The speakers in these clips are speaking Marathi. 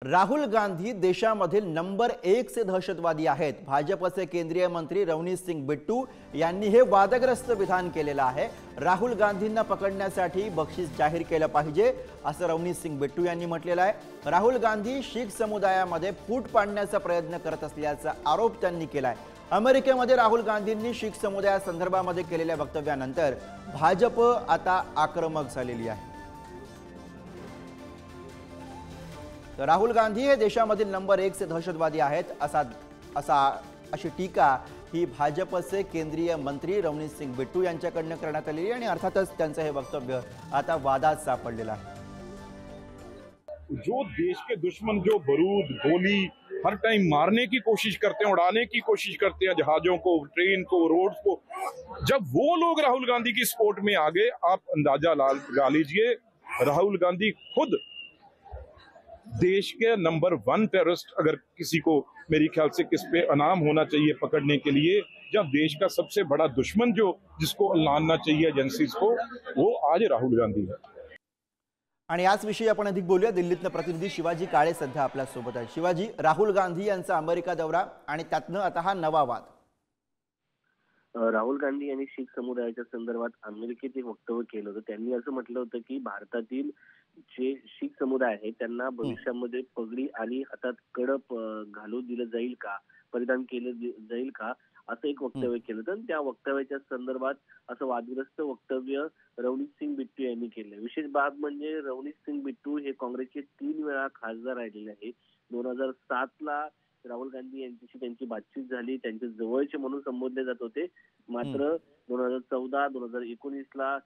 राहुल गांधी देशामधील नंबर 1 से दहशतवादी आहेत। भाजपचे केंद्रीय मंत्री रवनीत सिंग बिट्टू यांनी हे वादग्रस्त विधान केलेलं आहे। राहुल गांधींना पकडण्यासाठी बक्षीस जाहीर केलं पाहिजे असं रवनीत सिंग बिट्टू यांनी म्हटलेलं आहे। राहुल गांधी शीख समुदायामध्ये फूट पाडण्याचा प्रयत्न करत असल्याचा आरोप त्यांनी केलाय। अमेरिकेमध्ये राहुल गांधींनी शीख समुदायासंदर्भामध्ये केलेल्या वक्तव्यानंतर भाजप आता आक्रमक झालेली आहे। राहुल गांधी हे देशामधील नंबर 1 से दहशतवादी आहेत अशी टीका ही भाजपचे केंद्रीय मंत्री रवनीत सिंग बिट्टू यांच्याकडून करण्यात आली आणि अर्थातच त्यांचं हे वक्तव्य आता वादात सापडलेलं आहे। जो देश के दुश्मन जो बारूद गोली हर टाइम मारने की कोशिश करते हैं, उड़ाने की कोशिश करते हैं जहाजों को, ट्रेन को, रोड्स को, जब वो लोग राहुल गांधी की सपोर्ट में आ गए, आप अंदाजा लगा लीजिए राहुल गांधी खुद देश के नंबर 1 टेररिस्ट अगर किसी को मेरी ख्याल से किस पे इनाम होना चाहिए पकड़ने के लिए, जब देश का सबसे बड़ा दुश्मन जो जिसको लानना चाहिए एजेंसीज को, वो आज राहुल गांधी है। आणि याच विषयी आपण अधिक बोलूया। दिल्लीतनं प्रतिनिधी शिवाजी काळे सध्या आपल्या सोबत आहे। शिवाजी, राहुल गांधी यांचा अमेरिका दौरा आणि त्यातनं आता हा नवा वाद। राहुल गांधी यांनी शीख समुदायाच्या संदर्भात अमेरिकेत एक वक्तव्य केलं होतं। त्यांनी असं म्हटलं होतं की भारतातील जे शीख समुदाय आहे त्यांना भविष्यामध्ये पगडी आणि हातात कडप घालू दिलं जाईल का, परिधान केलं जाईल का, असं एक वक्तव्य केलं होतं। त्या वक्तव्याच्या संदर्भात असं वादग्रस्त वक्तव्य रवनीत सिंग बिट्टू यांनी केलं। विशेष बाब म्हणजे रवनीत सिंग बिट्टू हे काँग्रेसचे 3 वेळा खासदार राहिलेले आहेत। 2007 ला राहुल गांधी यांच्याशी त्यांची बातचीत झाली, त्यांचे जवळचे म्हणून संबोधले जात होते। मात्र 2014, 2019 ला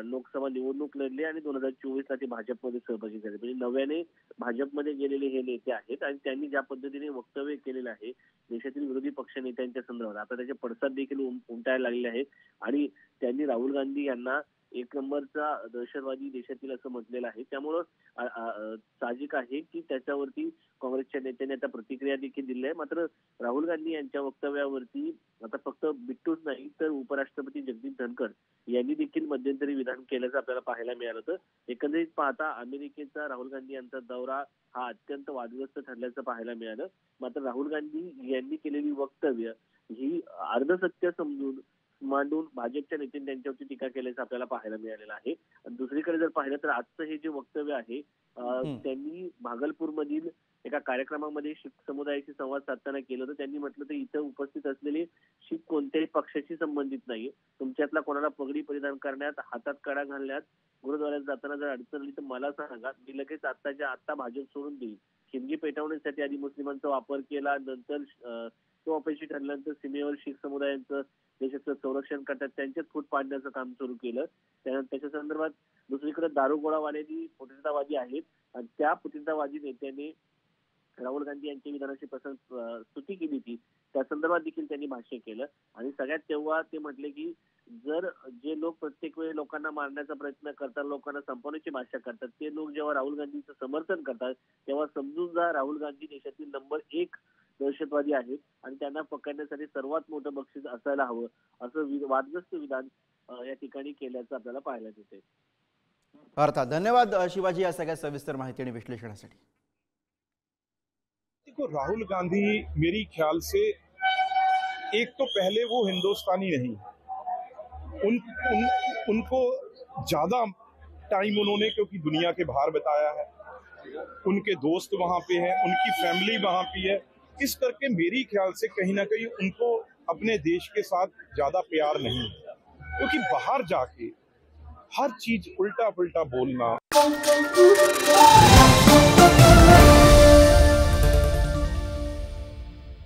लोकसभा निवडणूक लढली आणि 2024 ला ते भाजपमध्ये सहभागी झाले। म्हणजे नव्याने भाजपमध्ये गेलेले हे नेते आहेत आणि त्यांनी ज्या पद्धतीने वक्तव्य केलेलं आहे देशातील विरोधी पक्ष नेत्यांच्या संदर्भात, आता त्याचे पडसाद देखील उमटायला लागलेले आहेत आणि त्यांनी राहुल गांधी यांना 1 नंबरचा दहशतवादी देशातील असं म्हटलेलं आहे। त्यामुळं साहजिक आहे की त्याच्यावरती काँग्रेसच्या नेत्यांनी आता प्रतिक्रिया देखील दिली आहे। मात्र राहुल गांधी यांच्या वक्तव्यावरती आता फक्त बिट्टूच नाही तर उपराष्ट्रपती जगदीप धनखड यांनी देखील मध्यंतरी विधान केल्याचं आपल्याला पाहायला मिळालं होतं। एकंदरीत पाहता अमेरिकेचा राहुल गांधी यांचा दौरा हा अत्यंत वादग्रस्त ठरल्याचं पाहायला मिळालं। मात्र राहुल गांधी यांनी केलेली वक्तव्य ही अर्धसत्य समजून मांडून भाजपच्या नेत्यांनी त्यांच्यावरती टीका केल्याचं आपल्याला पाहायला मिळालेलं आहे। दुसरीकडे जर पाहिलं तर आजचं हे जे वक्तव्य आहे त्यांनी भागलपूर मधील एका कार्यक्रमामध्ये शीख समुदायाशी संवाद साधताना केलं होतं। त्यांनी म्हटलं तर इथं उपस्थित असलेले शीख कोणत्याही पक्षाशी संबंधित नाहीये, तुमच्यातला कोणाला पगडी परिधान करण्यात, हातात कडा घालण्यात, गुरुद्वाऱ्यात जाताना जर अडचण आली तर मला सांगा, मी लगेच आत्ताच्या आत्ता भाजप सोडून देईल। खिंडी पेटवण्यासाठी आधी मुस्लिमांचा वापर केला, नंतर तो अपयशी ठरल्यानंतर सीमेवर शीख समुदायांचं देशाचं संरक्षण करतात त्यांच्यात फूट पाडण्याचं काम सुरू केलं। त्याच्या संदर्भात दुसरीकडे दारुगोळावाल्यांनी फुटीरतावादी आहेत आणि त्या फुटीरतावादी नेत्याने राहुल गांधी यांच्या विधानाची स्तुती केली होती, त्या संदर्भात देखील त्यांनी भाष्य केलं आणि सगळ्यात तेव्हा ते म्हटले की जर जे लोक प्रत्येक वेळी लोकांना मारण्याचा प्रयत्न करतात, लोकांना संपवण्याची भाषा करतात, ते लोक जेव्हा राहुल गांधींचं समर्थन करतात तेव्हा समजून जा राहुल गांधी देशातील नंबर 1 दहशतवादी आहेत आणि त्यांना पकडण्यासाठी सर्वात मोठं बक्षीस असायला हवं, असं वादग्रस्त विधान या ठिकाणी केल्याचं आपल्याला पाहायला मिळते। अर्थात धन्यवाद शिवाजी या सगळ्या सविस्तर माहिती आणि विश्लेषणासाठी। देखो राहुल गांधी मेरी ख्याल से एक तो पहले वो हिंदुस्तानी नहीं, उनको ज्यादा टाइम उन्होंने क्योंकि दुनिया के बाहर बिताया है, उनके दोस्त वहां पे हैं, उनकी फैमिली वहां पे है, इस करके मेरी ख्याल से कहीं ना कहीं उनको अपने देश के साथ ज्यादा प्यार नहीं है, क्योंकि बाहर जाके हर चीज उल्टा पुल्टा बोलना